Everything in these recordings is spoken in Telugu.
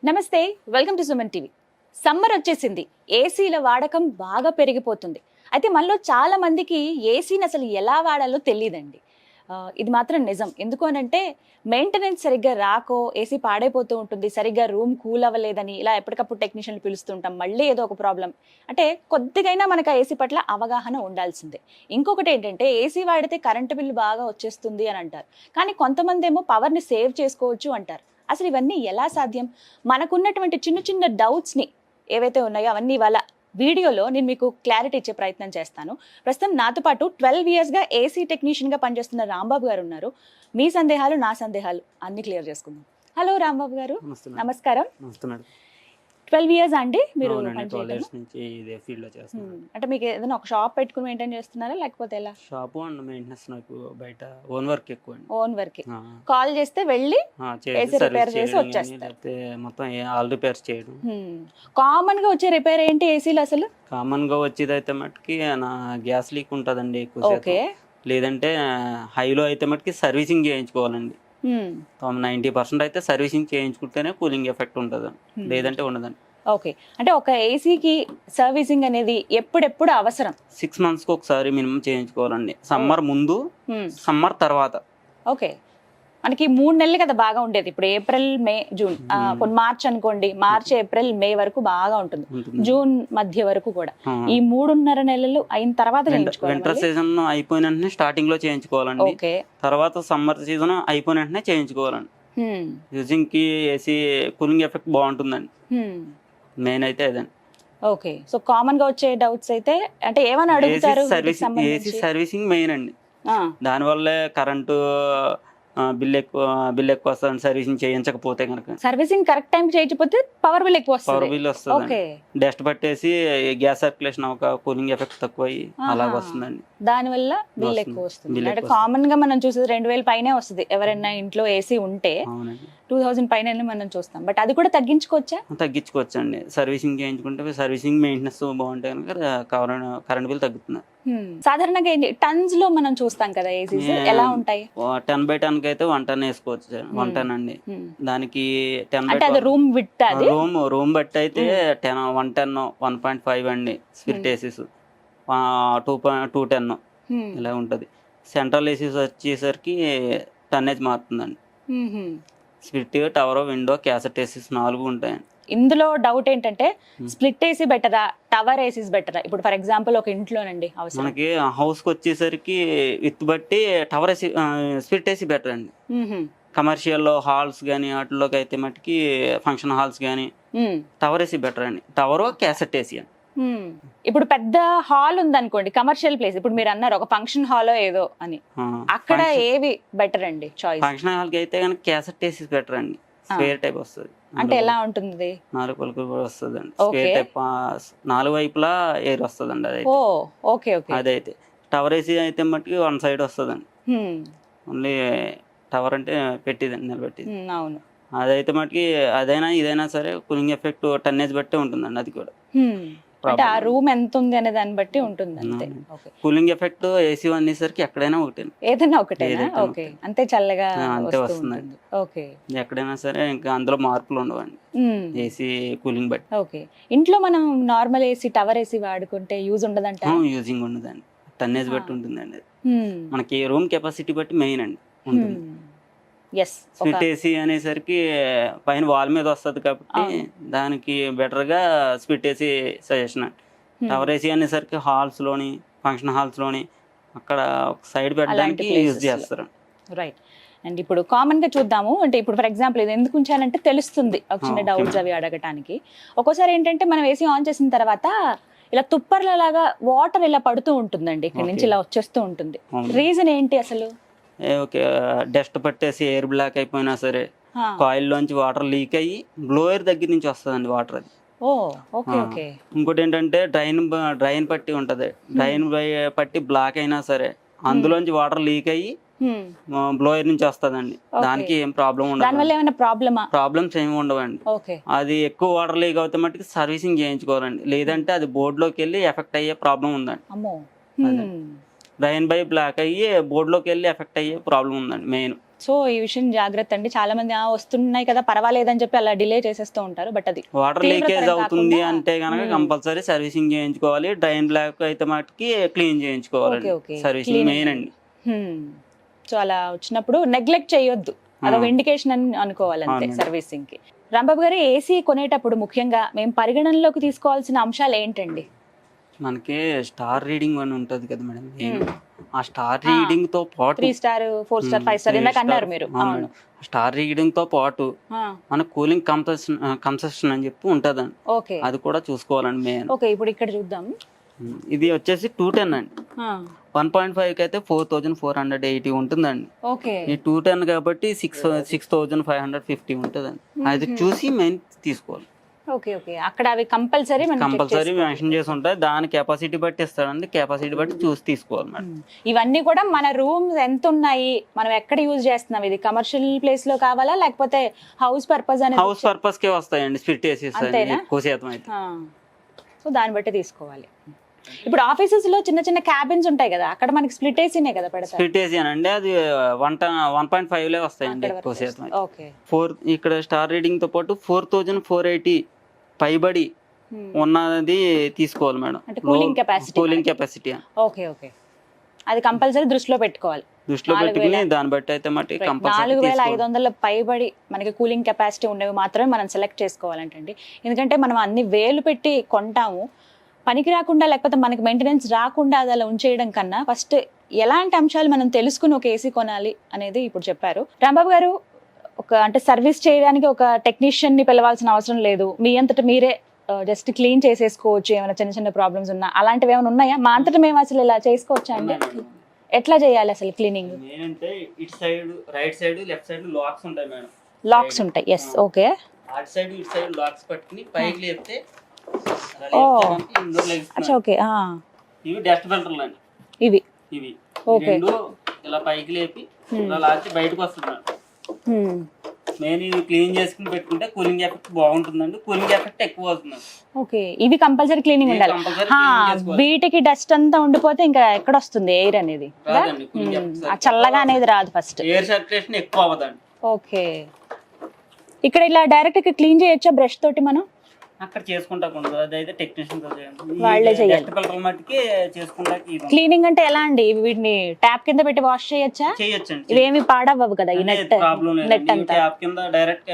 నమస్తే, welcome to Suman TV. Summer వచ్చేసింది, ఏసీల వాడకం బాగా పెరిగిపోతుంది. అయితే మనలో చాలా మందికి ఏసీని అసలు ఎలా వాడాలో తెలియదండి. ఇది మాత్రం నిజం. ఎందుకు అనంటే మెయింటెనెన్స్ సరిగ్గా రాకో ఏసీ పాడైపోతూ ఉంటుంది, సరిగ్గా రూమ్ కూల్ అవ్వలేదని ఇలా ఎప్పటికప్పుడు టెక్నీషియన్లు పిలుస్తుంటాం. మళ్ళీ ఏదో ఒక ప్రాబ్లం అంటే కొద్దిగైనా మనకు ఆ ఏసీ పట్ల అవగాహన ఉండాల్సిందే. ఇంకొకటి ఏంటంటే ఏసీ వాడితే కరెంటు బిల్లు బాగా వచ్చేస్తుంది అని అంటారు. కానీ కొంతమంది ఏమో పవర్ని సేవ్ చేసుకోవచ్చు అంటారు. అసలు ఇవన్నీ ఎలా సాధ్యం? మనకున్నటువంటి చిన్న చిన్న డౌట్స్ని ఏవైతే ఉన్నాయో అవన్నీ ఇవాళ వీడియోలో నేను మీకు క్లారిటీ ఇచ్చే ప్రయత్నం చేస్తాను. ప్రస్తుతం నాతో పాటు 12 ఇయర్స్గా ఏసీ టెక్నీషియన్గా పనిచేస్తున్న రాంబాబు గారు ఉన్నారు. మీ సందేహాలు నా సందేహాలు అన్ని క్లియర్ చేసుకుందాం. హలో రాంబాబు గారు, నమస్కారం. 12 ఇయర్స్ అండి మీరు అంటే మీకు ఏదైనా ఒక షాప్ పెట్టుకుని మెయింటైన్ చేస్తున్నారా లేకపోతే ఎలా? షాప్ అండ్ మెయింటెనెన్స్ నాకు బయట ఓన్ వర్క్ ఎక్కువ. Own work. కాల్ చేస్తే వెళ్ళి ఏసీ రిపేర్ చేసి వచ్చేస్తారు. మొత్తం ఆల్ రిపేర్స్ చేయడం. కామన్ గా వచ్చే రిపేర్ ఏంటి ఏసీలో అసలు? కామన్ గా వచ్చేది అయితే మటుకి నా గ్యాస్ లీక్ ఉంటదండి ఎక్కువ. లేదంటే హైలో అయితే మటుకి సర్వీసింగ్ చేయించుకోవాలండి. 90% అయితే సర్వీసింగ్ చేయించుకుంటేనే కూలింగ్ ఎఫెక్ట్ ఉంటుంది, లేదంటే ఉండదండి. ఓకే, అంటే ఒక ఏసీకి సర్వీసింగ్ అనేది ఎప్పుడెప్పుడు అవసరం? 6 monthsకి ఒకసారి మినిమం చేయించుకోవాలండి. సమ్మర్ ముందు, సమ్మర్ తర్వాత. ఓకే, మనకి 3 నెలలు కదా బాగా ఉండేది. ఇప్పుడు ఏప్రిల్, మే, జూన్, మార్చ్ అనుకోండి. మార్చ్, ఏప్రిల్, మే వరకు బాగా ఉంటుంది. జూన్ మధ్య వరకు కూడా. ఈ 3.5 నెలలు అయిన తర్వాత వింటర్ సీజన్ అయిపోయిన వెంటనే స్టార్టింగ్ లో చేయించుకోవాలండి. తర్వాత సమ్మర్ సీజన్ అయిపోయిన వెంటనే చేయించుకోవాలండి. యూజింగ్ కి ఏసీ కూలింగ్ ఎఫెక్ట్ బాగుంటుందండి. మెయిన్ అయితే అదండి. ఓకే, సో కామన్ గా వచ్చే డౌట్స్ అయితే అంటే ఏమని అడుగుతారు? ఏసీ సర్వీసింగ్ మెయిన్ అండి. దానివల్లే కరెంటు బిల్ ఎక్కువ వస్తుంది సర్వీసింగ్ చేయించకపోతే కనుక. సర్వీసింగ్ కరెక్ట్ టైం చేయకపోతే పవర్ బిల్ ఎక్కువ వస్తుంది. పవర్ బిల్ వస్తుంది. డస్ట్ పట్టేసి గ్యాస్ సర్క్యులేషన్ ఒక కూలింగ్ ఎఫెక్ట్ తక్కువ అలాగ వస్తుందండి. దానివల్ల బిల్ ఎక్కువ వస్తుంది. అంటే కామన్ గా మనం చూసేది 2000 పైనే వస్తుంది. ఎవరైనా ఇంట్లో ఏసీ ఉంటే 2000 పైన మనం చూస్తాం. బట్ అది కూడా తగ్గించుకోవచ్చు అండి. సర్వీసింగ్ చేయించుకుంటే సర్వీసింగ్ మెయింటెనెన్స్ బాగుంటే కనుక కరెంట్ బిల్ తగ్గుతుంది. సాధారణంగా టన్స్ లో మనం చూస్తాం కదా ఏసీస్, ఎలా ఉంటాయి? 10/10 అయితే 1 ton వేసుకోవచ్చు. 1 ton అండి. దానికి 10 రూమ్ విడ్త్, రూమ్ బట్టి అయితే 1 ton 1.5 అండి. స్పిరిట్ ఏసీస్ 210 ఇలా ఉంటది. సెంట్రల్ ఏసీస్ వచ్చేసరికి టన్నేజ్ మారుతుందండి. Split, tower, window, cassette ACs 4 ఉంటాయండి. ఇందులో డౌట్ ఏంటంటే స్ప్లిట్ ఏసీ బెటరా, టవర్ ఏసీస్ బెటరా? ఇప్పుడు ఫర్ ఎగ్జాంపుల్ ఒక ఇంట్లోనండి మనకి హౌస్ కి వచ్చేసరికి విత్ బట్టి tower AC, split AC better అండి. కమర్షియల్ హాల్స్ కానీ వాటిలోకి అయితే మటుకి ఫంక్షన్ హాల్స్ కానీ టవర్ ఏసీ బెటర్ అండి. టవర్, క్యాసెట్ ఏసీ అండి. ఇప్పుడు పెద్ద హాల్ ఉందనుకోండి, కమర్షియల్ ప్లేస్, ఇప్పుడు మీరు అన్నారు ఒక ఫంక్షన్ హాల్ ఏదో అని, అక్కడ ఏవి బెటర్ అండి చాయిస్? ఫంక్షన్ హాల్ కి అయితే కనుక క్యాసెట్ ఏసీ బెటర్ అండి. స్క్వేర్ టైప్ వస్తుంది. అంటే ఎలా ఉంటుంది? 4 పలుకులు కూడా వస్తుంది అండి. స్క్వేర్ టైప్ 4 వైపులా ఎయిర్ వస్తుంది అండి. అదైతే టవర్ ఏసీ అయితే మట్టుకి 1 side వస్తుందండి. ఓన్లీ టవర్ అంటే పెట్టిదండి, నిలబెట్టింది. అవును. అదైతే మటుకి అదైనా ఇదైనా సరే కూలింగ్ ఎఫెక్ట్ టన్నేజ్ బట్టే ఉంటుందండి. అది కూడా అంటే ఆ రూమ్ ఎంత ఉంది అనే దాన్ని బట్టి ఉంటుంది అంతే. కూలింగ్ ఎఫెక్ట్ ఏసీ అనేసరికి ఎక్కడైనా ఒకటే, ఏదైనా ఒకటే. ఓకే, అంతే చల్లగా అంతే వస్తుందండి. ఓకే, ఎక్కడైనా సరే ఇంకా అందులో మార్పులు ఉండవండి ఏసీ కూలింగ్ బట్టి. ఓకే, ఇంట్లో మనం నార్మల్ ఏసీ, టవర్ ఏసీ వాడుకుంటే యూజ్ ఉండదంట? యూజింగ్ ఉండదండి. టన్నేజ్ బట్టి ఉంటుందండి. మనకి రూమ్ కెపాసిటీ బట్టి మెయిన్ అండి ఉంటుంది. స్ప్లిట్ ఏసీ అనేసరికి పైన వాల్ మీద వస్తుంది కాబట్టి దానికి బెటర్ గా స్ప్లిట్ ఏసీ సజెషన్ అండి. టవర్ ఏసీ అనేసరికి హాల్స్ లోని, ఫంక్షన్ హాల్స్ లోని అక్కడ ఒక సైడ్ పెట్టడానికి యూజ్ చేస్తారు. రైట్. అండ్ ఇప్పుడు కామన్ గా చూద్దాము. అంటే ఇప్పుడు ఫర్ ఎగ్జాంపుల్ ఇది ఎందుకు ఉంచానంటే తెలుస్తుంది, ఒక చిన్న డౌట్స్ అవి అడగటానికి. ఒక్కోసారి ఏంటంటే మనం ఏసీ ఆన్ చేసిన తర్వాత ఇలా తుప్పర్ల లాగా వాటర్ ఇలా పడుతూ ఉంటుందండి, ఇక్కడ నుంచి ఇలా వచ్చేస్తూ ఉంటుంది. రీజన్ ఏంటి అసలు? ఓకే, డస్ట్ పట్టేసి ఎయిర్ బ్లాక్ అయిపోయినా సరే కాయిల్ లోంచి వాటర్ లీక్ అయ్యి బ్లోయర్ దగ్గర నుంచి వస్తుందండి వాటర్. అది ఇంకోటి ఏంటంటే డ్రైన్ పట్టి ఉంటది. డ్రైన్ పట్టి బ్లాక్ అయినా సరే అందులోంచి వాటర్ లీక్ అయ్యి బ్లోయర్ నుంచి వస్తుందండి. దానికి ఏం ప్రాబ్లం ఉండదు. ప్రాబ్లమ్స్ ఏమి ఉండవండి. అది ఎక్కువ వాటర్ లీక్ అవుతే మట్టుకు సర్వీసింగ్ చేయించుకోవాలండి. లేదంటే అది బోర్డులోకి వెళ్ళి ఎఫెక్ట్ అయ్యే ప్రాబ్లం ఉందండి. డ్రైన్ బై బ్లాక్ అయ్యి బోర్డులోకి వెళ్ళి ఎఫెక్ట్ అయ్యే ప్రాబ్లం ఉందండి మెయిన్. సో ఈ విషయం జాగ్రత్త అండి. చాలా మంది వస్తున్నాయి కదా పర్వాలేదని చెప్పి అలా డిలే చేసేస్తూ ఉంటారు. బట్ అది వాటర్ లీకేజ్ అవుతుంది అంటే కనుక కంపల్సరీ సర్వీసింగ్ చేయించుకోవాలి. డ్రైన్ బ్లాక్ అయితే మటుకి క్లీన్ చేయించుకోవాలండి. సర్వీసింగ్ మెయిన్ అండి. సో అలా వచ్చినప్పుడు నెగ్లెక్ట్ చేయొద్దు, అదొక ఇండికేషన్ అని అనుకోవాలి అంతే సర్వీసింగ్ కి. రాంబాబు గారు, ఏసీ కొనేటప్పుడు ముఖ్యంగా మేము పరిగణనలోకి తీసుకోవాల్సిన అంశాలు ఏంటండి? మనకి స్టార్ రీడింగ్ అని ఉంటది కదా మేడం, ఆ స్టార్ రీడింగ్ తో పాటు 3 స్టార్ 4 స్టార్ 5 స్టార్ ఇందాక అన్నారు మీరు. స్టార్ రీడింగ్ తో పాటు మన కూలింగ్ కన్సెషన్ అని చెప్పి ఉంటదండి. ఓకే, అది కూడా చూసుకోవాలండి మెయిన్. ఓకే, ఇప్పుడు ఇక్కడ చూద్దాం. ఇది వచ్చేసి 210 అండి. 1.5 కి అయితే 4480 ఉంటుందండి. ఓకే, ఈ 210 కాబట్టి 6550 ఉంటుందండి. అది చూసి మెయిన్ తీసుకోవాలి. ఓకే ఓకే, అక్కడ అవి కంపల్సరీ మెన్షన్ చేసి ఉంటాయి. దాని కెపాసిటీ బట్టి ఇస్తాడండి, కెపాసిటీ బట్టి చూసి తీసుకోవాలి మేడం. ఇవన్నీ కూడా మన రూమ్స్ ఎంత ఉన్నాయి, మనం ఎక్కడ యూజ్ చేస్తున్నాం, ఇది కమర్షియల్ ప్లేస్ లో కావాలా లేకపోతే హౌస్ పర్పస్ అనేది? హౌస్ పర్పస్ కే వస్తాయండి స్ప్లిట్ ఏసీస్ ఎక్కువ శాతం అయితే. సో దాన్ని బట్టి తీసుకోవాలి. ఇప్పుడు ఆఫీసెస్ లో చిన్న చిన్న క్యాబిన్స్ ఉంటాయి కదా, అక్కడ మనకి స్ప్లిట్ ఏసీనే కదా పెడతారు. స్ప్లిట్ ఏసీ అండి, అది 1.5 లే వస్తాయండి ఎక్కువ శాతం. ఓకే, 4 ఇక్కడ స్టార్ రీడింగ్ తో పాటు 4480 పైబడి ఉన్నది తీసుకోవాలి madam. Cooling capacity. Okay okay, అది కంపల్సరీ దృష్టిలో పెట్టుకోవాలి. పెట్టుకుని దాన్ని బట్టి అయితే మట్టి 4500 పైబడి మనకి కూలింగ్ కెపాసిటీ ఉండేవి మాత్రమే మనం సెలెక్ట్ చేసుకోవాలంటండి. ఎందుకంటే మనం అన్ని వేలు పెట్టి కొంటాము, పనికి రాకుండా లేకపోతే మనకి మెయింటెనెన్స్ రాకుండా అది అలా ఉంచేయడం కన్నా ఫస్ట్ ఎలాంటి అంశాలు మనం తెలుసుకుని ఒక ఏసీ కొనాలి అనేది ఇప్పుడు చెప్పారు. రాంబాబు గారు, అంటే సర్వీస్ చేయడానికి ఒక టెక్నీషియన్ ని పిలవాల్సిన అవసరం లేదు, మీ అంతటా మీరే జస్ట్ క్లీన్ చేసేసుకోవచ్చు. ఏమైనా చిన్న చిన్న ప్రాబ్లమ్స్ ఉన్నా అలాంటివి ఏమైనా ఉన్నాయా? మా అంతటా మేము అసలు ఇలా చేసుకోవచ్చా అండి? ఎట్లా చేయాలి అసలు క్లీనింగ్? ఇటు side right side left side locks ఉంటాయి మేడం. లాక్స్ ఉంటాయి, ఎస్. ఓకే, అటు సైడ్ ఇటు సైడ్ లాక్స్ పట్టుకుని పైకి లేపితే ఓకే. ఇవి డస్ట్ ఫిల్టర్లు అండి. ఇవి రెండు ఇలా పైకి లేపి ఇలా లాచి బయటకు వస్తుంది. నేను ఇది క్లీన్ చేసుకుని పెట్టుకుంటే కూలింగ్ ఎఫెక్ట్ బాగుంటుందండి, కూలింగ్ ఎఫెక్ట్ ఎక్కువ అవుతుంది. ఓకే, ఇవి కంపల్సరీ క్లీనింగ్ ఉండాలి. వీటికి డస్ట్ అంతా ఉండిపోతే ఇంకా ఎక్కడ వస్తుంది ఎయిర్ అనేది? చల్లగా అనేది రాదు, ఫస్ట్ ఎయిర్ సర్క్యులేషన్ ఎక్కువ అవ్వదండి. ఓకే, ఇక్కడ ఇలా డైరెక్ట్ క్లీన్ చేయొచ్చా బ్రష్ తోటి? మనం అక్కడ చేసుకుంటా అదైతే టెక్నీషియన్ వాళ్ళే చేయాలి. క్లీనింగ్ అంటే ఎలా అండి? వీటిని ట్యాప్ కింద పెట్టి వాష్ చేయొచ్చా? చేయొచ్చండి, ఇవేమి పాడవ్వవు కదా ఈ నెట్ అంతా? ట్యాప్ కింద డైరెక్ట్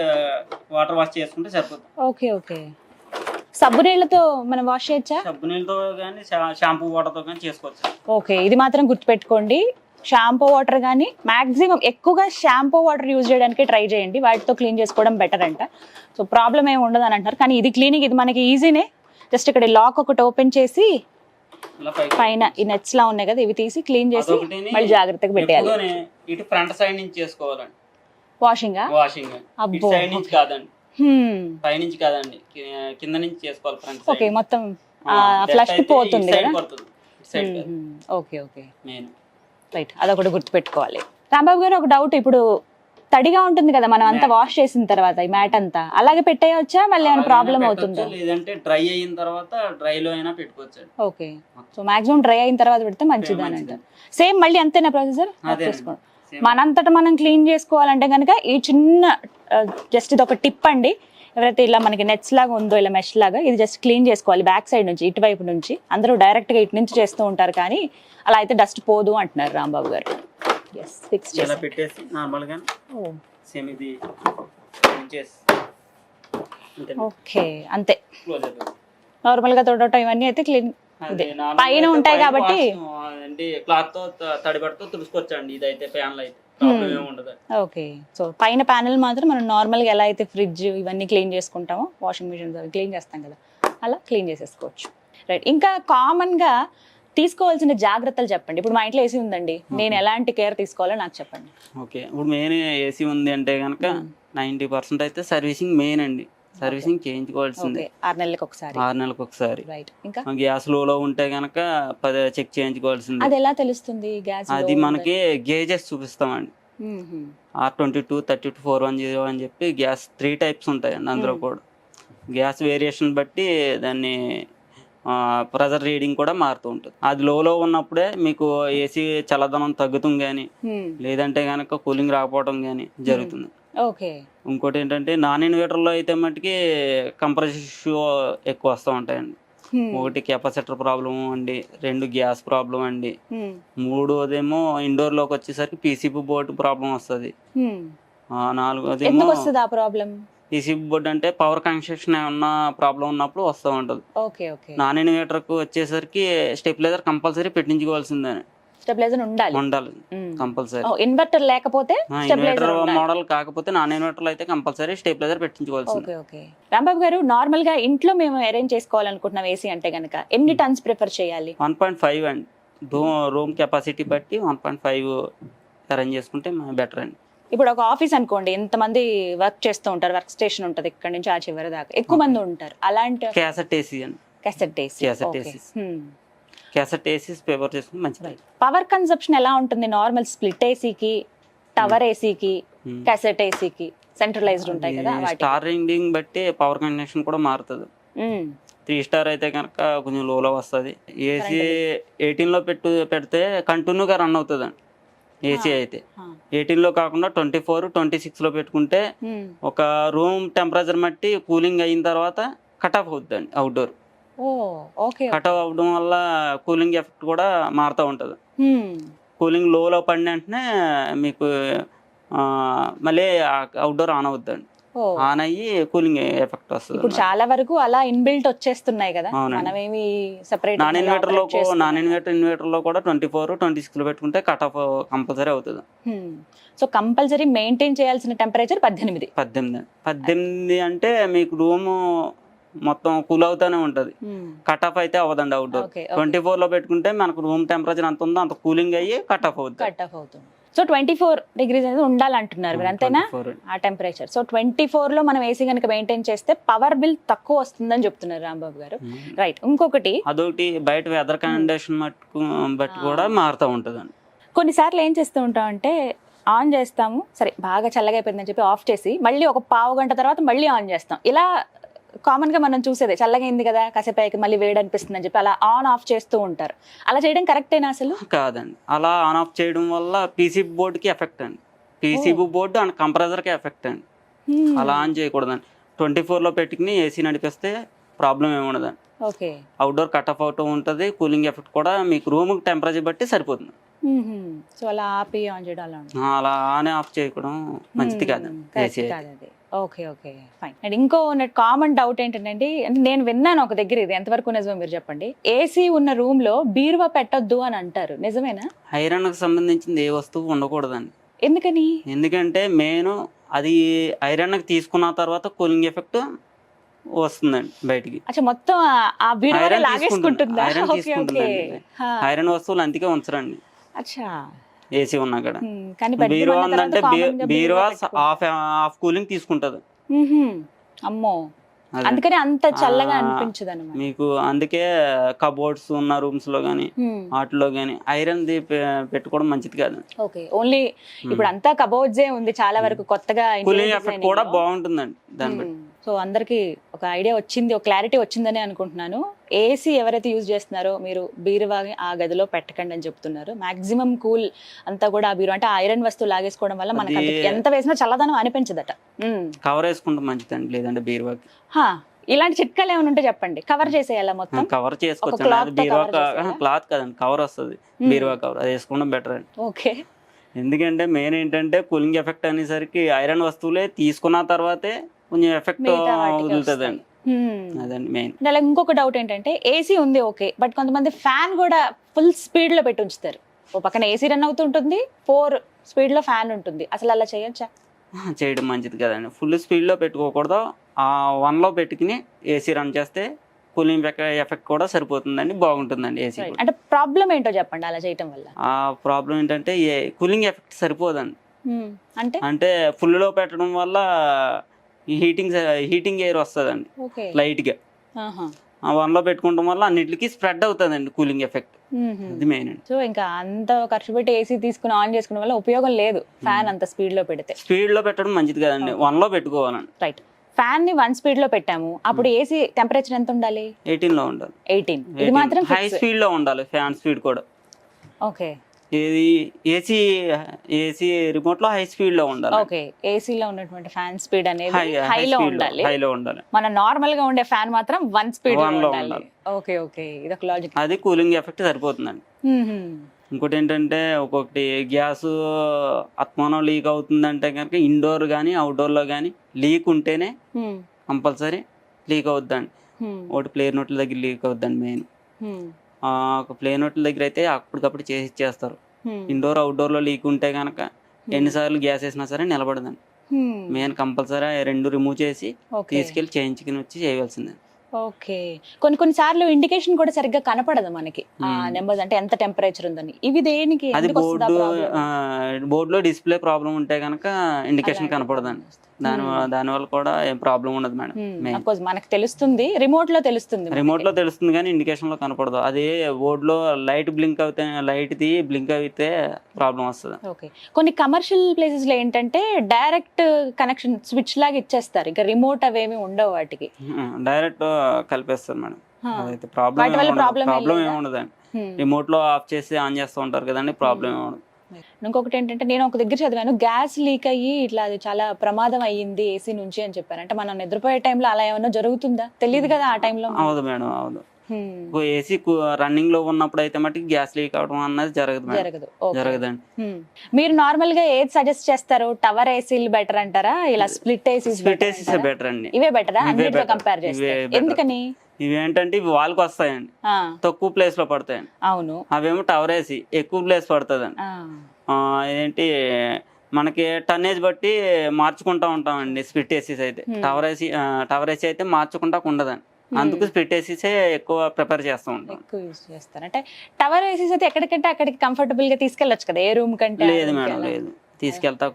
వాటర్ వాష్ చేసుకుంటే సరిపోతుంది. ఓకే ఓకే, సబ్బు నీళ్ళతో మనం వాష్ చేయొచ్చా? సబ్బు నీళ్ళతో కానీ షాంపూ వాటర్ తో కానీ చేసుకోవచ్చు. ఓకే, ఇది మాత్రం గుర్తుపెట్టుకోండి, షాంపూ వాటర్ కానీ మాక్సిమం ఎక్కువగా షాంపూ వాటర్ యూజ్ చేయడానికి ట్రై చేయండి, వాటితో క్లీన్ చేసుకోవడం బెటర్ అంట. సో ప్రాబ్లం ఏమి ఉండదు అని అంటారు. కానీ ఇది క్లీనింగ్, ఇది మనకి ఈజీనే. జస్ట్ ఇక్కడ లాక్ ఒకటి ఓపెన్ చేసి పైన ఈ నెట్స్ లా ఉన్నాయి కదా, ఇవి తీసి క్లీన్ చేసి మళ్ళీ జాగ్రత్తగా పెట్టేయాలి. ఇటు ఫ్రంట్ సైడ్ నుంచి చేసుకోవాలండి వాషింగ్. ఇటు సైడ్ నుంచి కాదండి, పై నుంచి కాదండి, కింద నుంచి చేసుకోవాలి ఫ్రంట్ సైడ్. ఓకే, మొత్తం ఫ్లష్ పోతుంది కదా. ఓకే ఓకే, రైట్, అదొకటి గుర్తుపెట్టుకోవాలి. రాంబాబు గారు, ఒక డౌట్, ఇప్పుడు తడిగా ఉంటుంది కదా మనం అంతా వాష్ చేసిన తర్వాత ఈ మ్యాట్ అంతా, అలాగే పెట్టేయచ్చా? మళ్ళీ ఏమైనా ప్రాబ్లం అవుతుందా? లేదంటే డ్రై అయిన తర్వాత డ్రై లో అయినా పెట్టుకోవచ్చు. ఓకే, సో మాక్సిమం డ్రై అయిన తర్వాత పెడితే మంచిది అని అంటారు. సేమ్ మళ్ళీ అంతేనా ప్రొసీజర్? మనంతటా మనం క్లీన్ చేసుకోవాలంటే కనుక ఈ చిన్న జస్ట్ ఇది ఒక టిప్ అండి. ఎవరైతే ఇలా మనకి నెట్స్ లాగా ఉందో ఇలా మెష్ లాగా, ఇది జస్ట్ క్లీన్ చేసుకోవాలి బ్యాక్ సైడ్ నుంచి, ఇటువైపు నుంచి. అందరూ డైరెక్ట్ గా ఇటు నుంచి చేస్తూ ఉంటారు, కానీ అలా అయితే డస్ట్ పోదు అంటున్నారు రాంబాబు గారు. ఫిక్స్ చేసి పెట్టేసి నార్మల్ గా సేమ్ ఇది ఓకే, అంతే. నార్మల్ గా తోడటం ఇవన్నీ అయితే క్లీన్ పైన ఉంటాయి కాబట్టి క్లాత్ తో తడిబడితో తుడుచుకోవచ్చండి. ఇదైతే ప్యానల్ అయితే ఓకే, సో పైన ప్యానెల్ మాత్రం మనం నార్మల్ గా ఎలా అయితే ఫ్రిడ్జ్ ఇవన్నీ క్లీన్ చేసుకుంటామో, వాషింగ్ మిషన్స్ అవి క్లీన్ చేస్తాం కదా, అలా క్లీన్ చేసేసుకోవచ్చు. రైట్, ఇంకా కామన్ గా తీసుకోవాల్సిన జాగ్రత్తలు చెప్పండి. ఇప్పుడు మా ఇంట్లో ఏసీ ఉందండి, నేను ఎలాంటి కేర్ తీసుకోవాలో నాకు చెప్పండి. ఓకే, ఇప్పుడు మెయిన్ ఏసీ ఉంది అంటే కనుక 90% అయితే సర్వీసింగ్ మెయిన్ అండి. సర్వీసింగ్ చేయించుకోవాల్సిందే 6 నెలలకు ఒకసారి. రైట్, ఇంకా గ్యాస్ లో ఉంటే కనుక చెక్ చేయించుకోవాల్సింది. అది ఎలా తెలుస్తుంది గ్యాస్? అది మనకి గేజెస్ చూపిస్తామండి. R22, 32, 410 అని చెప్పి గ్యాస్ 3 టైప్స్ ఉంటాయండి. అందులో కూడా గ్యాస్ వేరియేషన్ బట్టి దాన్ని ప్రెజర్ రీడింగ్ కూడా మారుతూ ఉంటుంది. అది లోలో ఉన్నప్పుడే మీకు ఏసీ చల్లదనం తగ్గుతుంది కానీ లేదంటే కనుక కూలింగ్ రాకపోవడం కానీ జరుగుతుంది. ఓకే. ఇంకోటి ఏంటంటే నాన్ ఇన్వర్టర్లో అయితే మట్టుకి కంప్రెసర్ ఇష్యూ ఎక్కువ వస్తూ ఉంటాయండి. ఒకటి కెపాసిటర్ ప్రాబ్లం అండి, 2 గ్యాస్ ప్రాబ్లం అండి, 3వదేమో ఇండోర్లోకి వచ్చేసరికి పీసీబీ బోర్డు ప్రాబ్లం వస్తుంది, 4వదేమో ఎందుకు వస్తుంది ఆ ప్రాబ్లం? పీసీబీ బోర్డు అంటే పవర్ కన్స్ట్రక్షన్ ఏమన్నా ప్రాబ్లం ఉన్నప్పుడు వస్తూ ఉంటుంది. Okay okay. నాన్ ఇన్వర్టర్కు వచ్చేసరికి స్టెబిలైజర్ కంపల్సరీ పెట్టించుకోవాల్సిందే, స్టెబిలైజర్ ఉండాలి కంపల్సరీ. ఇన్వర్టర్ లేకపోతే ఇన్వర్టర్ మోడల్ కాకపోతే నాన్ ఇన్వర్టర్ అయితే కంపల్సరీ స్టెబిలైజర్ పెట్టించుకోవాల్సింది. Okay okay. Rambabu garu, normal గా ఇంట్లో మేము అరేంజ్ చేసుకోవాలనుకుంటున్నాం ఏసీ అంటే గనక ఎన్ని టన్స్ ప్రిఫర్ చేయాలి? 1.5 అండి. రూమ్ కెపాసిటీ బట్టి 1.5 అరేంజ్ చేసుకుంటే బెటర్ అండి. ఇప్పుడు ఒక ఆఫీస్ అనుకోండి, ఎంతమంది వర్క్ చేస్తూ ఉంటారు, వర్క్ స్టేషన్ ఉంటుంది ఇక్కడ నుంచి ఆ చివరి దాకా, ఎక్కువ మంది ఉంటారు, అలాంటి క్యాసెట్ ఏసీ అండి. క్యాసెట్ ఏసీ ప్రిఫర్ చేసుకుంటే మంచిది. పవర్ కన్సంప్షన్ ఎలా ఉంటుంది నార్మల్ స్ప్లిట్ ఏసీకి, టవర్ ఏసీకి, క్యాసెట్ ఏసీకి? సెంట్రలైజ్డ్ ఉంటాయి కదా, స్టార్ రేటింగ్ బట్టి పవర్ కన్సంప్షన్ కూడా మారుతుంది. 3 స్టార్ అయితే కనుక కొంచెం లోలో వస్తుంది. ఏసీ 18లో పెడితే కంటిన్యూగా రన్ అవుతుంది అండి. ఏసీ అయితే 18లో కాకుండా 24, 26లో పెట్టుకుంటే ఒక రూమ్ టెంపరేచర్ బట్టి కూలింగ్ అయిన తర్వాత కట్ ఆఫ్ అవుతుంది అండి. అవుట్డోర్ కట్ ఆఫ్ అవడం వల్ల కూలింగ్ ఎఫెక్ట్ కూడా మారుతూ ఉంటుంది. కూలింగ్ లోలో పడిన వెంటనే మీకు మళ్ళీ అవుట్డోర్ ఆన్ అవుద్దండి. ఆన్ అయ్యి కూలింగ్ ఎఫెక్ట్ వస్తుంది. ఇప్పుడు చాలా వరకు అలా ఇన్బిల్ట్ వచ్చేస్తున్నాయి కదా, మనమేమి సెపరేట్. నాన్ ఇన్వర్టర్ లో కూడా 24, 26లో పెట్టుకుంటే కట్ ఆఫ్ కంపల్సరీ అవుతుంది. సో కంపల్సరీ మెయింటైన్ చేయాల్సిన టెంపరేచర్ 18 అంటే మీకు రూమ్ మొత్తం కూల్ అవుతానే ఉంటది, కట్ ఆఫ్ అయితే అవ్వదండి. అవుట్డోర్ 24లో పెట్టుకుంటే మనకు రూమ్ టెంపరేచర్ ఎంత ఉందో అంత కూలింగ్ అయ్యి కట్ ఆఫ్ అవుతుంది. సో 24 degrees అనేది ఉండాలంటున్నారు మీరు, అంతేనా? ఆ టెంపరేచర్. సో 24లో మనం ఏసీ కనుక మెయింటైన్ చేస్తే పవర్ బిల్ తక్కువ వస్తుందని చెప్తున్నారు రాంబాబు గారు. రైట్. ఇంకొకటి అదొకటి బయట వెదర్ కండిషన్ బట్టి కూడా మారుతూ ఉంటుంది అండి. కొన్నిసార్లు ఏం చేస్తూ ఉంటాం అంటే ఆన్ చేస్తాము, సరే బాగా చల్లగా అయిపోయిందని చెప్పి ఆఫ్ చేసి మళ్ళీ ఒక పావు గంట తర్వాత మళ్ళీ ఆన్ చేస్తాం. ఇలా కామన్ గా మనం చూసేదే, చల్లగా అయింది కదా కాసేపు అయ్యాక మళ్ళీ వేడి అనిపిస్తుంది అని చెప్పి అలా ఆన్ ఆఫ్ చేస్తూ ఉంటారు. అలా చేయడం కరెక్టేనా అసలు? కాదండి. అలా ఆన్ ఆఫ్ చేయడం వల్ల పీసీబీ బోర్డుకి ఎఫెక్ట్ అండి. పీసీబీ బోర్డు అండ్ కంప్రెసర్కి ఎఫెక్ట్ అండి. అలా ఆన్ చేయకూడదండి. 24లో పెట్టుకుని ఏసీ నడిపిస్తే ప్రాబ్లం ఏమి ఉండదండి. ఓకే. అవుట్డోర్ కట్ ఆఫ్ అవుతూ ఉంటుంది, కూలింగ్ ఎఫెక్ట్ కూడా మీకు రూమ్ టెంపరేచర్ బట్టి సరిపోతుంది. సో అలా ఆపి ఆన్ చేయడం, అలా ఆన్ ఆఫ్ చేయడం మంచిది కాదండి. Okay okay fine. అండ్ ఇంకో కామన్ డౌట్ ఏంటంటే, నేను విన్నాను ఒక దగ్గర, ఇది ఎంతవరకు నిజమో మీరు చెప్పండి, ఏసీ ఉన్న రూమ్ లో బీరువా పెట్టొద్దు అని అంటారు, నిజమేనా? ఐరన్ కి సంబంధించింది ఏ వస్తువు ఉండకూడదండి. ఎందుకని? ఎందుకంటే మెయిన్ అది ఐరన్ కి తీసుకున్న తర్వాత కూలింగ్ ఎఫెక్ట్ వస్తుందండి బయటికి. మొత్తం ఆ బీరువా లాగేసుకుంటుందా? ఐరన్ వస్తువులు అందుకే ఉంచరండి ఏసీ ఉన్నా కూడా. బీరువా ఉందంటే బీరువా హాఫ్ కూలింగ్ తీసుకుంటది. అమ్మో, అందుకని అంత చల్లగా అనిపించదు అన్నమాట మీకు. అందుకే కబోర్డ్స్ ఉన్న రూమ్స్ లో గానీ వాటిలో గానీ ఐరన్ పెట్టుకోవడం మంచిది కాదు. ఓకే. ఓన్లీ ఇప్పుడు అంతా కబోర్డ్స్ ఉంది చాలా వరకు, కొత్తగా కూలింగ్ ఎఫెక్ట్ కూడా బాగుంటుందండి దాన్ని బట్టి. సో అందరికి ఒక ఐడియా వచ్చింది, ఒక క్లారిటీ వచ్చిందని అనుకుంటున్నాను. ఏసీ ఎవరైతే యూజ్ చేస్తున్నారో మీరు బీరువాని ఆ గదిలో పెట్టకండి అని చెప్తున్నారు. మాక్సిమం కూల్ అంతా కూడా ఆ బీరువా అంటే ఐరన్ వస్తువు లాగేసుకోవడం వల్ల మనకి ఎంత వేసినా చల్లదనం అనిపించదట. కవర్ వేసుకుంటే మంచిదండి, లేదంటే బీరువాకి. ఇలాంటి చిట్కాలు ఏమైనా ఉంటే చెప్పండి. కవర్ చేసేయాలా మొత్తం? కవర్ చేసుకోవచ్చు. బీరువా క్లాత్ కదండి, కవర్ వస్తుంది, బీరువా కవర్, అది వేసుకోవడం బెటర్ అండి. ఓకే. ఎందుకంటే మెయిన్ ఏంటంటే కూలింగ్ ఎఫెక్ట్ అనేసరికి ఐరన్ వస్తువులే తీసుకున్న తర్వాతే కొంచెం ఎఫెక్ట్ వదులుతుందండి. అదండి మెయిన్. అలా ఇంకొక డౌట్ ఏంటంటే, ఏసీ ఉంది ఓకే, బట్ కొంతమంది ఫ్యాన్ కూడా ఫుల్ స్పీడ్ లో పెట్టి ఉంచుతారు. ఓ పక్కన ఏసీ రన్ అవుతుంటుంది, 4 స్పీడ్ లో ఫ్యాన్ ఉంటుంది. అసలు అలా చేయొచ్చా? చేయడం మంచిది కదండి. ఫుల్ స్పీడ్ లో పెట్టుకోకూడదు, 1లో పెట్టుకుని ఏసీ రన్ చేస్తే కూలింగ్ ఎఫెక్ట్ కూడా సరిపోతుందండి, బాగుంటుందండి ఏసీ. అంటే ప్రాబ్లం ఏంటో చెప్పండి అలా చేయటం వల్ల. ఆ ప్రాబ్లం ఏంటంటే కూలింగ్ ఎఫెక్ట్ సరిపోదండి. అంటే ఫుల్ లో పెట్టడం వల్ల హీటింగ్ ఎయిర్ వస్తుందండి లైట్ గా. 1లో పెట్టుకోవడం వల్ల అన్నిటికీ స్ప్రెడ్ అవుతుందండి కూలింగ్ ఎఫెక్ట్. అది మెయిన్ అండి. సో ఇంకా అంత ఖర్చు పెట్టి ఏసీ తీసుకుని ఆన్ చేసుకోవడం వల్ల ఉపయోగం లేదు, ఫ్యాన్ అంత స్పీడ్ లో పెడితే. స్పీడ్ లో పెట్టడం మంచిది కదండి, 1లో పెట్టుకోవాలండి. రైట్. ఫ్యాన్ ని 1 స్పీడ్ లో పెట్టాము, అప్పుడు ఏసీ టెంపరేచర్ ఎంత ఉండాలి? 18 లో ఉండాలి. 18. ఇది మాత్రం హై స్పీడ్ లో ఉండాలి ఫ్యాన్ స్పీడ్ కూడా. ఓకే. ఇది ఏసీ ఏసీ రిమోట్ లో హై స్పీడ్ లో ఉండాలి. ఓకే, ఏసీలో ఉన్నటువంటి ఫ్యాన్ స్పీడ్ అనేది హైలో ఉండాలి. హైలో ఉండాలి. మన నార్మల్ గా ఉండే ఫ్యాన్ మాత్రం 1 స్పీడ్ లో ఉండాలి. ఓకే ఓకే, ఇది ఒక లాజిక్. అది కూలింగ్ ఎఫెక్ట్ సరిపోతుందండి. ఇంకోటి ఏంటంటే ఒక్కొక్కటి గ్యాస్ అత్మానం లీక్ అవుతుందంటే కనుక ఇండోర్ కానీ అవుట్డోర్లో కానీ లీక్ ఉంటేనే కంపల్సరీ లీక్ అవుద్దండి. ఒకటి ప్లేయర్ నోట్ల దగ్గర లీక్ అవుద్దండి మెయిన్. ఒక ప్లేయర్ నోట్ల దగ్గర అయితే అప్పటికప్పుడు చేసి ఇచ్చేస్తారు. ఇండోర్ అవుట్డోర్లో లీక్ ఉంటే కనుక ఎన్నిసార్లు గ్యాస్ వేసినా సరే నిలబడదండి. మెయిన్ కంపల్సరీ 2 రిమూవ్ చేసి తీసుకెళ్ళి చేయించుకుని వచ్చి చేయవలసిందే. ఓకే, కొన్ని సార్లు ఇండికేషన్ కూడా సరిగ్గా కనపడదు మనకి ఆ నెంబర్, అంటే ఎంత టెంపరేచర్ ఉందని. ఇవి దేనికి? అది బోర్డులో డిస్ప్లే ప్రాబ్లం ఉంటే కనుక ఇండికేషన్ కనపడదండి. దానివల్ల కూడా ఏం ప్రాబ్లం ఉండదు మేడం. మనకు తెలుస్తుంది, రిమోట్ లో తెలుస్తుంది కానీ ఇండికేషన్ లో కనపడదు. అదే బోర్డు లో లైట్ బ్లింక్ అవుతే బ్లింక్ అయితే ప్రాబ్లం వస్తుంది. ఓకే, కొన్ని కమర్షియల్ ప్లేసెస్ లో ఏంటంటే డైరెక్ట్ కనెక్షన్ స్విచ్ లాగా ఇచ్చేస్తారు, ఇంకా రిమోట్ అవేమి ఉండవు వాటికి, డైరెక్ట్ కలిపేస్తారు మేడం. అదైతే ప్రాబ్లం ఏమి ఉండదండి. రిమోట్ లో ఆఫ్ చేసి ఆన్ చేస్తూ ఉంటారు కదండి, ప్రాబ్లం ఏమి ఉండదు. ఇంకొకటి ఏంటంటే, నేను ఒక దగ్గర చదివాను, గ్యాస్ లీక్ అయ్యి ఇట్లా అది చాలా ప్రమాదం అయ్యింది ఏసీ నుంచి అని చెప్పారు. అంటే మనం నిద్రపోయే టైంలో అలా ఏమన్నా జరుగుతుందా? తెలియదు కదా ఆ టైంలో. అవును మేడం, అవును. ఏసీ రన్నింగ్ లో ఉన్నప్పుడు అయితే మటుకు గ్యాస్ లీక్ అవడం అన్నది జరగదండి. మీరు నార్మల్ గా ఏది సజెస్ట్ చేస్తారు? టవర్ ఏసీలు బెటర్ అంటారా, ఇలా స్ప్లిట్ ఏసీస్ బెటర్ అండి? ఇవే బెటరా అన్నిటితో కంపేర్ చేస్తే? ఎందుకని? ఇవి ఏంటంటే ఇవి వాల్కి వస్తాయండి, తక్కువ ప్లేస్ లో పడతాయండి. అవును. అవేమో టవర్ ఏసీ ఎక్కువ ప్లేస్ పడుతుందండి. ఏంటి మనకి టన్నేజ్ బట్టి మార్చుకుంటా ఉంటామండి. స్ప్లిట్ ఏసీస్ అయితే టవర్ ఏసీ అయితే మార్చుకుంటా ఉండదండి. అందుకు స్ప్లిట్ ఏసీసే ఎక్కువ ప్రిఫర్ చేస్తూ ఉంటాం. ఎక్కువ యూజ్ చేస్తారు. అంటే టవర్ ఏసీస్ అయితే ఎక్కడికంటే అక్కడికి కంఫర్టబుల్ గా తీసుకెళ్ళొచ్చు కదా, ఏ రూమ్ కంటే? లేదు మేడం, లేదు, తీసుకెళ్తా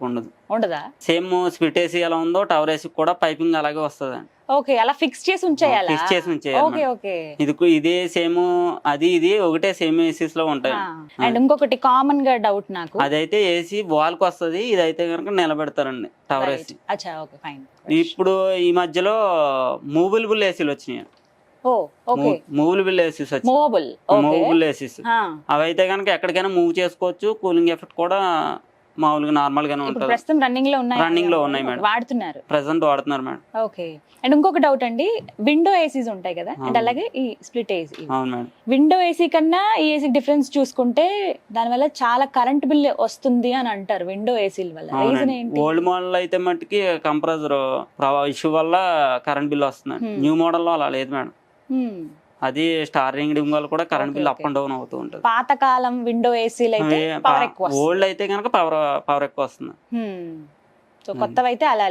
ఉండదా. సేమ్ స్ప్లిట్ ఏసీ ఎలా ఉందో టవర్ ఏసీ కూడా పైపింగ్ అలాగే వస్తుందండి. ఓకే, అలా ఫిక్స్ చేసి ఉంచేయాలా? ఫిక్స్ చేసి ఉంచేయాలి. ఇదే సేమ్ ఇది ఒకటే సేమ్ ఏసీస్ లో ఉంటాయి. అండ్ ఇంకొకటి కామన్ గా డౌట్ నాకు, అదైతే ఏసీ వాల్ కి వస్తుంది, ఇదైతే కనుక నిలబెడతారండి టవర్ ఏసీ. ఇప్పుడు ఈ మధ్యలో మూవబుల్ ఏసీలు వచ్చినాయి. మూవబుల్ ఏసీస్ అవి అయితే కనుక ఎక్కడికైనా మూవ్ చేసుకోవచ్చు. కూలింగ్ ఎఫెక్ట్ కూడా మామూలుగా నార్మల్ గానే ఉంటుంది. రన్నింగ్ లో ఉన్నాయి మేడం, వాడుతున్నారు, ప్రెసెంట్ వాడుతున్నారు మేడం. ఓకే. అండ్ ఇంకొక డౌట్ అండి, విండో ఏసీస్ ఉంటాయి కదా, అండ్ అలాగే ఈ స్ప్లిట్ ఏసీ. అవును మేడం. విండో ఏసీ కన్నా ఈ ఏసీ డిఫరెన్స్ చూసుకుంటే దానివల్ల చాలా కరెంట్ బిల్ వస్తుంది అని అంటారు, విండో ఏసీల వల్ల. రీజన్ ఏంటి? ఓల్డ్ మోడల్ అయితే మట్టుకి కంప్రెసర్ ఇష్యూ వల్ల కరెంట్ బిల్ వస్తుంది. న్యూ మోడల్ లో అలా లేదు మేడం. అది స్టార్ రింగ్ వల్ల కూడా current bill up and down అవుతూ ఉంటుంది. పాతకాలం విండో ఏసీలు అయితే పవర్ ఎక్కువ, ఓల్డ్ అయితే కనుక పవర్ ఎక్కువ వస్తుంది. సో కొత్తవి అయితే అలా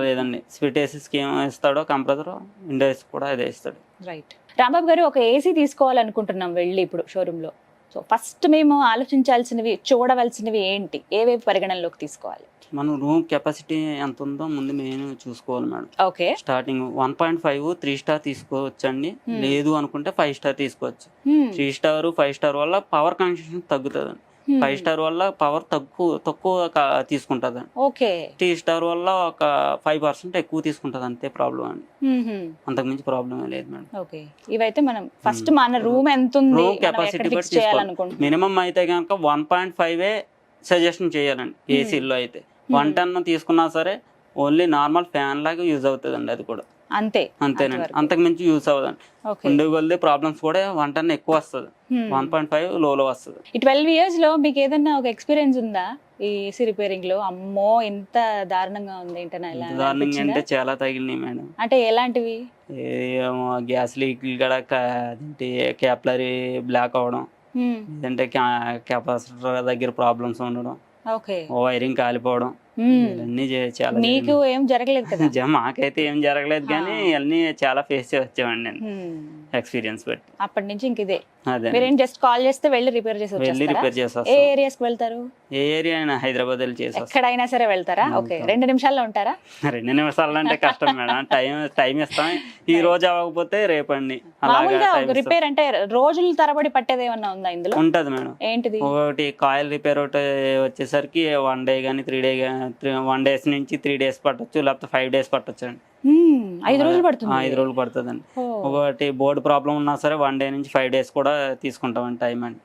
లేదండి. స్ప్లిట్ ఏసీస్ కి ఏం ఇస్తాడో కంప్రెసర్, విండో ఏసీ కూడా అదే ఇస్తాడు. రైట్. రాంబాబు గారు, ఒక ఏసీ తీసుకోవాలనుకుంటున్నాం వెళ్ళి ఇప్పుడు షోరూమ్ లో. సో ఫస్ట్ మేము ఆలోచించాల్సినవి, చూడవలసినవి ఏంటి, ఏవేవి పరిగణనలోకి తీసుకోవాలి? మనం రూమ్ కెపాసిటీ ఎంత ఉందో ముందు మెయిన్ చూసుకోవాలి మేడం. ఓకే. స్టార్టింగ్ 1.5 3 స్టార్ తీసుకోవచ్చండి. లేదు అనుకుంటే 5 స్టార్ తీసుకోవచ్చు. 3 స్టార్ 5 స్టార్ వల్ల పవర్ కన్సంప్షన్ తగ్గుతుంది. 5 స్టార్ వల్ల పవర్ తక్కువ తీసుకుంటది. ఓకే. 3 స్టార్ వల్ల ఒక 5% ఎక్కువ తీసుకుంటది, అంతే ప్రాబ్లం అండి. అంతకుమించి ప్రాబ్లం లేదు మేడం. ఓకే. ఇవైతే మనం ఫస్ట్ మన రూమ్ ఎంత ఉంది, రూమ్ కెపాసిటీ బట్టి తీసుకోవాలి. మినిమం అయితే కనుక 1.5 సజెషన్ చేయాలండి. ఏసీలో అయితే 110 తీసుకున్నా సరే ఓన్లీ నార్మల్ ఫ్యాన్ లాగా యూజ్ అవుతుందండి. అది కూడా అంతేనండి, అంతకు మించి యూజ్ అవ్వదండి. ఉండే కొద్ది ప్రాబ్లమ్స్ కూడా 110 ఎక్కువ వస్తుంది, 1.5 లోలో వస్తుంది. ఈ 12 years లో మీకు ఏదైనా ఒక ఎక్స్పీరియన్స్ ఉందా ఈ ఏసీ రిపేరింగ్ లో? అమ్మో ఇంత దారుణంగా ఉంది దారుణంగా అంటే చాలా తగిలినాయి మేడం. అంటే ఎలాంటివి? గ్యాస్ లీక్ కూడా, క్యాప్లరీ బ్లాక్ అవడం, లేదంటే కెపాసిటర్ దగ్గర ప్రాబ్లమ్స్ ఉండడం, వైరింగ్ కాలిపోవడం, ఇవన్నీ చాలా. మీకు ఏం జరగలేదు కదా? మాకైతే ఏం జరగలేదు, కానీ ఇవన్నీ చాలా ఫేస్ చేసి వచ్చామండి నేను ఎక్స్పీరియన్స్ బట్టి. అప్పటి నుంచి ఇంక ఇదే. మీరేం జస్ట్ కాల్ చేస్తే వెళ్ళి రిపేర్ చేసి వచ్చేస్తారా? ఏ ఏరియాస్ కి వెళ్తారు? ఏ ఏరియా అయినా హైదరాబాద్ వెళ్ళి చేసి ఎక్కడైనా సరే వెళ్తారా? ఓకే. 2 నిమిషాల్లో ఉంటారా? 2 నిమిషాలు అంటే కష్టం మేడం. టైం ఇస్తాం. ఈ రోజు అవ్వకపోతే రేపండి. మామూలుగా రిపేర్ అంటే రోజుల తరబడి పట్టేది ఏమన్నా ఉందా ఇందులో? ఉంటది మేడం. ఏంటిది? ఒకటి కాయిల్ రిపేర్ ఒకటి వచ్చేసరికి 1 డే కానీ 3 days నుంచి 3 days పట్టొచ్చు, లేకపోతే 5 days పట్టొచ్చు అండి. 5 రోజులు పడుతుంది. 5 రోజులు పడుతుందండి. ఒకటి బోర్డు ప్రాబ్లం ఉన్నా సరే 1 డే నుంచి 5 డేస్ కూడా తీసుకుంటామండి టైం అండి.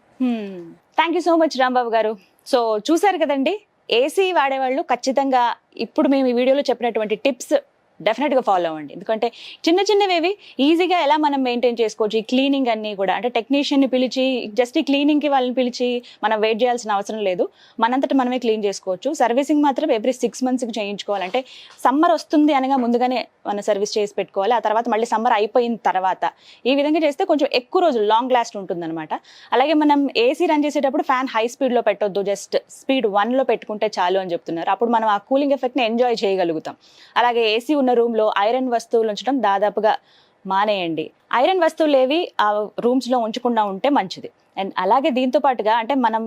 Thank you so much Rambabu గారు. సో చూసారు కదండి, ఏసీ వాడేవాళ్ళు ఖచ్చితంగా ఇప్పుడు మేము ఈ వీడియోలో చెప్పినటువంటి టిప్స్ డెఫినెట్గా ఫాలో అవ్వండి. ఎందుకంటే చిన్న చిన్నవేవి ఈజీగా ఎలా మనం మెయింటైన్ చేసుకోవచ్చు. ఈ క్లీనింగ్ అన్నీ కూడా అంటే టెక్నీషియన్ని పిలిచి జస్ట్ ఈ క్లీనింగ్కి వాళ్ళని పిలిచి మనం వెయిట్ చేయాల్సిన అవసరం లేదు, మనంతట మనమే క్లీన్ చేసుకోవచ్చు. సర్వీసింగ్ మాత్రం ఎవ్రీ 6 monthsకి చేయించుకోవాలంటే సమ్మర్ వస్తుంది అనగా ముందుగానే మనం సర్వీస్ చేసి పెట్టుకోవాలి. ఆ తర్వాత మళ్ళీ సమ్మర్ అయిపోయిన తర్వాత ఈ విధంగా చేస్తే కొంచెం ఎక్కువ రోజులు లాంగ్ లాస్ట్ ఉంటుందన్నమాట. అలాగే మనం ఏసీ రన్ చేసేటప్పుడు ఫ్యాన్ హై స్పీడ్లో పెట్టొద్దు, జస్ట్ స్పీడ్ 1లో పెట్టుకుంటే చాలు అని చెప్తున్నారు. అప్పుడు మనం ఆ కూలింగ్ ఎఫెక్ట్ని ఎంజాయ్ చేయగలుగుతాం. అలాగే ఏసీ ఉన్న రూమ్లో ఐరన్ వస్తువులు ఉంచడం దాదాపుగా మానేయండి. ఐరన్ వస్తువులు ఏవి ఆ రూమ్స్లో ఉంచకుండా ఉంటే మంచిది. అండ్ అలాగే దీంతో పాటుగా అంటే మనం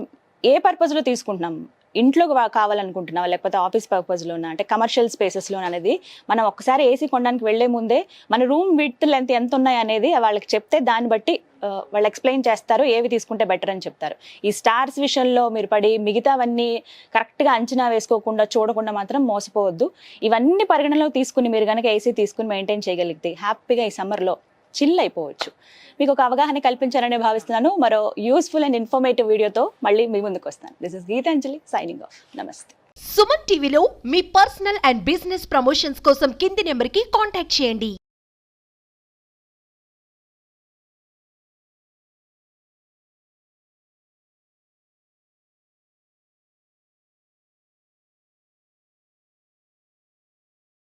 ఏ పర్పస్లో తీసుకుంటున్నాం, ఇంట్లో కావాలనుకుంటున్నావా లేకపోతే ఆఫీస్ పర్పస్లోనా అంటే కమర్షియల్ స్పేసెస్లో అనేది మనం ఒక్కసారి ఏసీ కొనడానికి వెళ్లే ముందే మన రూమ్ విడ్త్ లెంత్ ఎంత ఉన్నాయి అనేది వాళ్ళకి చెప్తే దాన్ని బట్టి వాళ్ళు ఎక్స్ప్లెయిన్ చేస్తారు ఏవి తీసుకుంటే బెటర్ అని చెప్తారు. ఈ స్టార్స్ విషయంలో మీరు పడి మిగతావన్నీ కరెక్ట్గా అంచనా వేసుకోకుండా చూడకుండా మాత్రం మోసపోవద్దు. ఇవన్నీ పరిగణనలో తీసుకుని మీరు కనుక ఏసీ తీసుకుని మెయింటైన్ చేయగలిగితే హ్యాపీగా ఈ సమ్మర్లో చిల్ అయిపోవచ్చు. మీకు ఒక అవగాహన కల్పించాలని భావిస్తున్నాను. మరో యూస్ఫుల్ అండ్ ఇన్ఫర్మేటివ్ వీడియోతో మళ్ళీ మీ ముందుకు వస్తాను. This is Geetanjali signing off. నమస్తే. సుమన్ టీవీలో మీ పర్సనల్ అండ్ బిజినెస్ ప్రమోషన్స్ కోసం కింది నెంబర్కి కాంటాక్ట్ చేయండి.